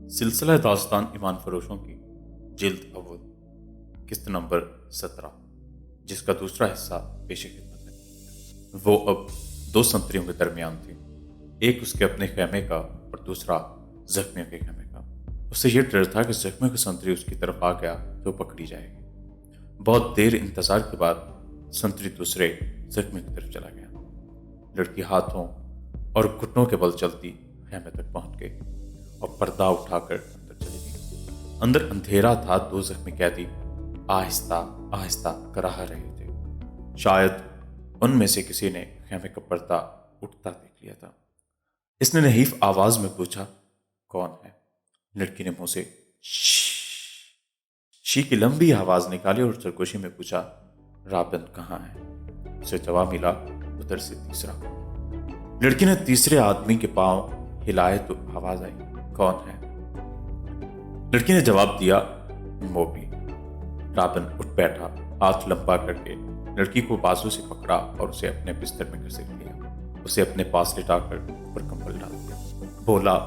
सिलसिला दास्तान ईमान फरोशों की जिल्द अव्वल किस्त नंबर 17, जिसका दूसरा हिस्सा पेश खिदमत है। वो अब दो संतरियों के दरमियान थी, एक उसके अपने खेमे का और दूसरा जख्मियों के खेमे का। उससे यह डर था कि जख्मियों की संतरी उसकी तरफ आ गया तो पकड़ी जाएगी। बहुत देर इंतजार के बाद संतरी दूसरे जख्मी की तरफ चला गया। लड़की हाथों और घुटनों के बल चलती खेमे तक पहुंच गई और पर्दा उठाकर अंदर चली गई। अंदर अंधेरा था। दो जख्मी कैदी आहिस्ता आहिस्ता कराह रहे थे। शायद उनमें से किसी ने खेमे का पर्दा उठता देख लिया था। इसने नहीफ आवाज में पूछा, कौन है? लड़की ने मुंह से शी की लंबी आवाज निकाली और सरगोशी में पूछा, राबन कहाँ है? उसे जवाब मिला, उधर से तीसरा। लड़की ने तीसरे आदमी के पांव हिलाए तो आवाज आई, कौन है? लड़की ने जवाब दिया, मोबी। राबन उठ बैठा, हाथ लंबा करके लड़की को बाजू से पकड़ा और उसे अपने बिस्तर में घसीट लिया। उसे अपने पास लिटाकर ऊपर कंबल डाल दिया। बोला,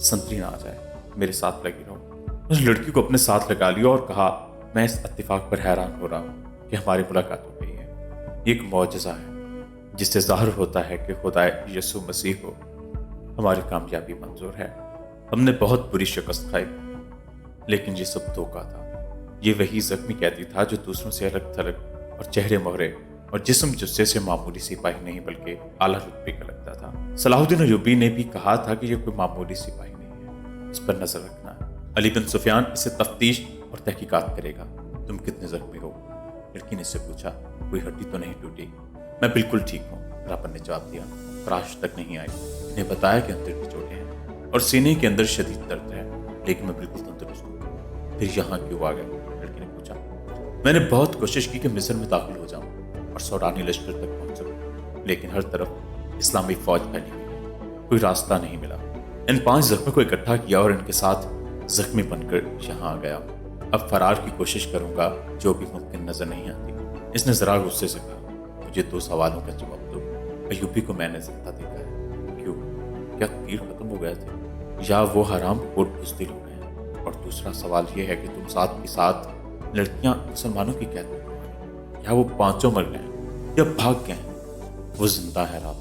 संतरी ना आ जाए, मेरे साथ लगी रहो। उस लड़की को अपने साथ लगा लिया और कहा, मैं इस इत्तिफाक पर हैरान हो रहा हूँ कि हमारी मुलाकात हो गई है। एक मौजज़ा है जिससे ज़ाहिर होता है कि खुदा यसु मसीह को हमारी कामयाबी मंजूर है। हमने बहुत बुरी शिकस्त खाई, लेकिन ये सब धोखा था। ये वही जख्मी कैदी था जो दूसरों से अलग थलग और चेहरे मोहरे और जिस्म जुस्से से मामूली सिपाही नहीं बल्कि आला रुतबे का लगता था। सलाहुद्दीन अय्यूबी ने भी कहा था कि यह कोई मामूली सिपाही नहीं है, इस पर नजर रखना। अली बिन सुफियान इसे तफ्तीश और तहकीकात करेगा। तुम कितने जख्मी हो? लड़की ने इससे पूछा। कोई हड्डी तो नहीं टूटी? मैं बिल्कुल ठीक हूँ, राबन ने जवाब दिया। फराश तक नहीं आई। इन्हें बताया कि अंदर की चोटें हैं और सीने के अंदर शदीद दर्द है, लेकिन मैं बिल्कुल तंदुरुस्त हूँ। फिर यहाँ क्यों आ गए? लड़की ने पूछा। मैंने बहुत कोशिश की कि मिस्र में दाखिल हो जाऊं और सौडानी लश्कर तक पहुंच सकूं, लेकिन हर तरफ इस्लामी फौज फैली हुई, कोई रास्ता नहीं मिला। इन 5 जख्मियों को इकट्ठा किया और इनके साथ जख्मी बनकर यहाँ आ गया। अब फरार की कोशिश करूंगा, जो भी मुमकिन नजर नहीं आती। इसने जरा गुस्से से कहा, मुझे 2 सवालों का जवाब दो। अय्यूबी को मैंने जिंदा देखा है। क्यों? क्या तीर खत्म हो गए थे या वो हराम खोर बुज़दिल हो गए? और दूसरा सवाल ये है कि तुम साथ के साथ लड़कियां मुसलमानों की कैद में तुम्हारी, या वो 5 मर गए या भाग गए? वो जिंदा है, राब,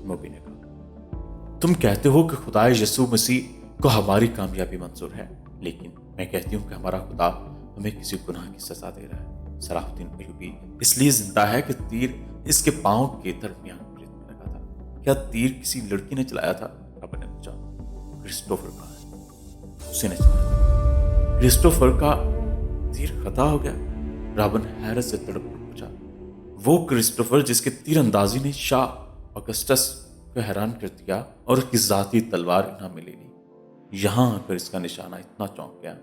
मोबी ने कहा। तुम कहते हो कि खुदा यसू मसीह को हमारी कामयाबी मंजूर है, लेकिन मैं कहती हूँ कि हमारा खुदा हमें किसी गुनाह की सजा दे रहा है। सलाहुद्दीन अय्यूबी इसलिए जिंदा है कि तीर इसके पांव के दरमियान लगा था। क्या तीर किसी लड़की ने चलाया था? राबन ने पूछा। क्रिस्टोफर कहाँ है? उसी ने चलाया था। क्रिस्टोफर का तीर खता हो गया? राबन हैरत से तड़प कर पूछा। वो क्रिस्टोफर जिसके तीर अंदाजी ने शाह ऑगस्टस को हैरान कर दिया और उसकी जाती तलवार इनाम में ले ली। यहां आकर इसका निशाना इतना चौंक गया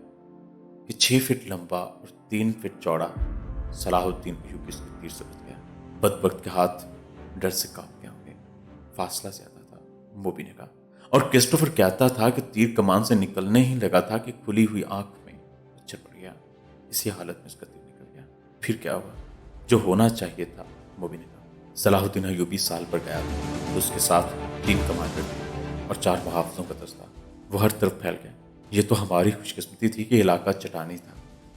कि 6 फीट लंबा और 3 फीट चौड़ा सलाहुद्दीन अय्यूबी इसके तीर से बच गया। बदबख्त के हाथ डर से कांप गए होंगे। फासला ज्यादा था, मोबी ने कहा। और क्रिस्टोफर कहता था कि तीर कमान से निकलने ही लगा था कि खुली हुई आंख में पत्थर पड़ गया। इसी हालत में उसका तीर निकल गया। फिर क्या हुआ? जो होना चाहिए था, मोबी ने कहा। सलाहुद्दीन अय्यूबी साल पर गया था, तो उसके साथ 3 कमांडर थे और 4 मुहाफिजों का दस्ता। वो हर तरफ फैल गए। ये तो हमारी खुशकिस्मती थी कि इलाका चटानी था।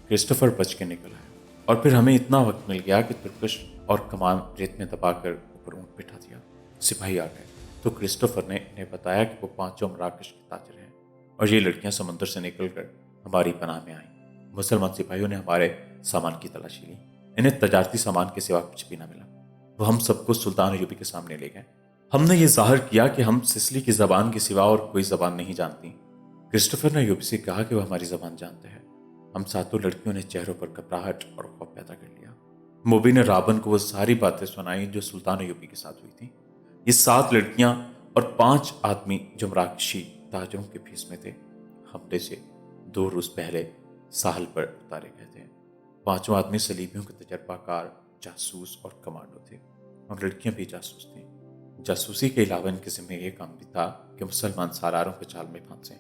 क्रिस्टोफर बच के निकल आया और फिर हमें इतना वक्त मिल गया कि तुर्कश और कमान रेत में दबाकर ऊपर ऊंट बिठा दिया। सिपाही आ गए तो क्रिस्टोफर ने इन्हें बताया कि वो 5 मराकश के ताजर हैं और ये लड़कियां समुद्र से निकलकर हमारी पनाह में आई। मुसलमान सिपाहियों ने हमारे सामान की तलाशी ली। इन्हें तजारती सामान के सिवा कुछ भी न मिला। वो हम सबको सुल्तान अय्यूबी के सामने ले गए। हमने ये जाहिर किया कि हम सिसली की जबान के सिवा और कोई जबान नहीं जानती। क्रिस्टोफर ने अय्यूबी से कहा कि वो हमारी जबान जानते हैं। हम सातों लड़कियों ने चेहरों पर घबराहट और खौफ पैदा कर लिया। मोबी ने राबन को वो सारी बातें सुनाई जो सुल्तान अय्यूबी के साथ हुई थी। ये 7 लड़कियां और 5 आदमी जो मराकशी ताजरों के फीस में थे, हमले से 2 रोज पहले साहल पर उतारे गए थे। 5वां आदमी सलीबियों के तजर्बाकार जासूस और कमांडो थे और लड़कियां भी जासूस थीं। जासूसी के अलावा इनके जिम्मे एक काम भी था कि मुसलमान सालारों के जाल में फंसे।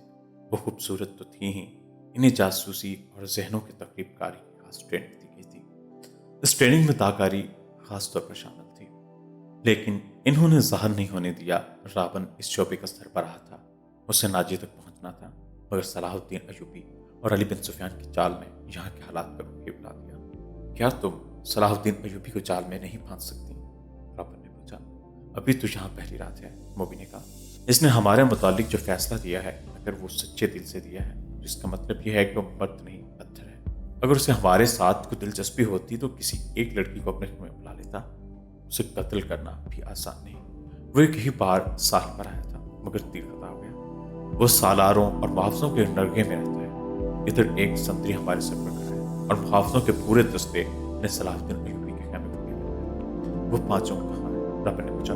वो खूबसूरत तो थी ही, इन्हें जासूसी और जहनों की तकरीबकारी की खास ट्रेनिंग दी गई थी। इस ट्रेनिंग में दाकारी खास तौर पर शामिल थी, लेकिन इन्होंने जाहिर नहीं होने दिया रावण इस शोबे का सरबराह था। उसे नाजी तक पहुंचना था मगर सलाहुद्दीन अयूबी और अली बिन सुफियान की चाल ने यहाँ के हालात पर मुझे बुला दिया। क्या तुम सलाहुद्दीन अयूबी को जाल में नहीं फांस सकती? रॉबिन ने पूछा। अभी तो यहाँ पहली रात है, मोबी ने कहा। इसने हमारे मुतालिक जो फैसला दिया है, अगर वो सच्चे दिल से दिया है तो इसका मतलब यह है कि वो मर्द नहीं पत्थर है। अगर उसे हमारे साथ कोई दिलचस्पी होती तो किसी एक लड़की को अपने घर में बुला लेता। उसे कत्ल करना भी आसान नहीं। वो एक ही बार साल पर आया था, मगर तीर खता हो गया। वो सालारों और मुहावजों के नरगे में रहता है। इधर एक संतरी हमारे सर पर खड़ा है और मुहावजों के पूरे दस्ते ने सलाहुद्दीन अयूबी के खेमे को घेरा। वो पांचों कहाँ है? रॉबिन ने पूछा।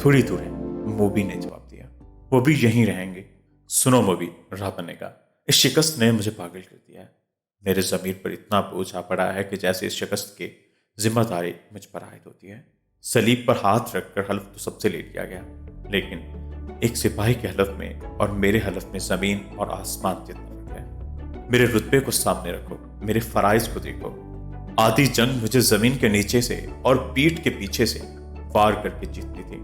थोड़ी दूर है, मोबी ने जवाब दिया। वो भी यहीं रहेंगे। सुनो मोबी, रॉबिन ने कहा, इस शिकस्त ने मुझे पागल कर दिया है। मेरे ज़मीर पर इतना बोझ आ पड़ा है कि जैसे इस शिकस्त की जिम्मेदारी मुझ पर आयद होती है। सलीब पर हाथ रखकर हल्फ तो सबसे ले लिया गया, लेकिन एक सिपाही के हलफ में और मेरे हलफ में जमीन और आसमान जितना फर्क है। मेरे रुतबे को सामने रखो, मेरे फराइज को देखो। आधी जंग मुझे जमीन के नीचे से और पीठ के पीछे से वार करके जीतनी थी,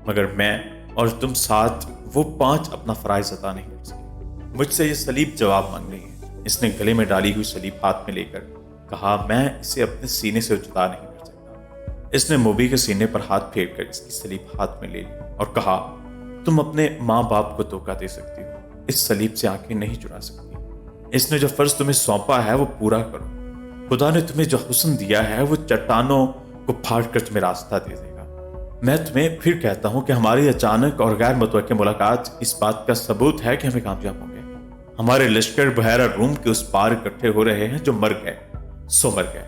मगर मैं और तुम साथ वो 5 अपना फराइज अदा नहीं कर सके। मुझसे ये सलीब जवाब मांग रही है। इसने गले में डाली हुई सलीब हाथ में लेकर कहा, मैं इसे अपने सीने से जुदा नहीं कर सकता। इसने मोबी के सीने पर हाथ फेर कर इसकी सलीब हाथ में ले ली और कहा, तुम अपने माँ बाप को धोखा दे सकती हो, इस सलीब से आंखें नहीं चुरा सकती। इसने जो फर्ज तुम्हें सौंपा है वो पूरा करो। खुदा ने तुम्हें जो हुस्न दिया है वो चट्टानों को फाड़ कर तुम्हें रास्ता दे देगा। मैं तुम्हें फिर कहता हूं कि हमारी अचानक और गैर मुतवक्के मुलाकात इस बात का सबूत है कि हमें कामयाब होंगे। हमारे लश्कर बहरा रूम के उस पार इकट्ठे हो रहे हैं। जो मर गए सो मर गए,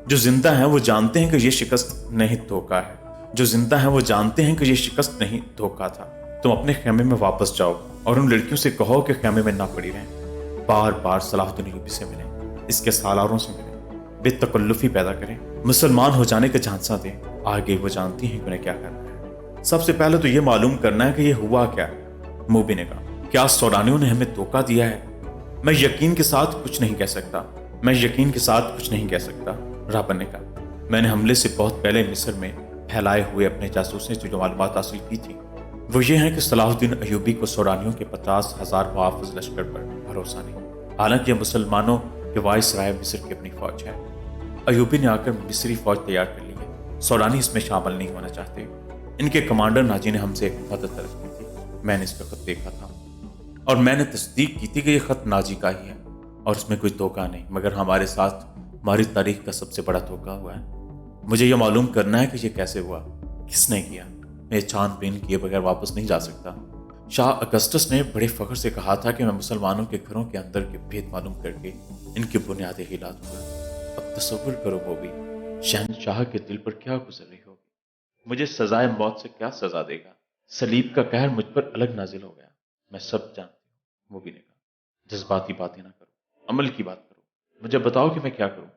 जो जिंदा हैं वो जानते हैं कि ये शिकस्त नहीं धोखा है। जो जिंदा हैं वो जानते हैं कि ये शिकस्त नहीं धोखा था। तुम अपने खेमे में वापस जाओ और उन लड़कियों से कहो कि खेमे में ना पड़ी रहें। बार बार सलाहुद्दीन अयूबी से मिलें, इसके सालारों से मिलें, बेतकल्लुफी पैदा करें, मुसलमान हो जाने के झांसा दें। आगे वो जानती हैं कि उन्हें क्या करना है। सबसे पहले तो ये मालूम करना है कि ये हुआ क्या। मोबी ने कहा, क्या सोडानियों ने हमें धोखा दिया है? मैं यकीन के साथ कुछ नहीं कह सकता। मैं यकीन के साथ कुछ नहीं कह सकता, रॉबिन ने कहा। मैंने हमले से बहुत पहले मिस्र में फैलाए हुए अपने जासूसों से जो मालूमात हासिल की थी वो ये है कि सलाहुद्दीन अयूबी को सोडानियों के 50,000 मुहाफिज लश्कर पर भरोसा नहीं। हालांकि मसलमानों के वाइसराय मिस्र की अपनी फौज है। अयूबी ने आकर मिस्री फौज तैयार कर ली है। सोडानी इसमें शामिल नहीं होना चाहते। इनके कमांडर नाजी ने हमसे एक मदद तलब की थी। मैंने इसका खत देखा था और मैंने तस्दीक की थी कि यह खत नाजी का ही है और इसमें कोई धोखा नहीं, मगर हमारे साथ हमारी तारीख का सबसे बड़ा धोखा हुआ है। मुझे यह मालूम करना है कि यह कैसे हुआ, किसने किया। मैं छानबीन किए बगैर वापस नहीं जा सकता। शाह अगस्टस ने बड़े फख्र से कहा था कि मैं मुसलमानों के घरों के अंदर के भेद मालूम करके इनकी बुनियादें हिला दूंगा। अब तसव्वुर करो मोबी, शहनशाह के दिल पर क्या गुजर रही होगी। मुझे सजाए मौत से क्या सजा देगा। सलीब का कहर मुझ पर अलग नाजिल हो गया। मैं सब जानती हूँ, मोबी ने कहा। जज्बाती बातें ना करो, अमल की बात करो। मुझे बताओ कि मैं क्या करूँ।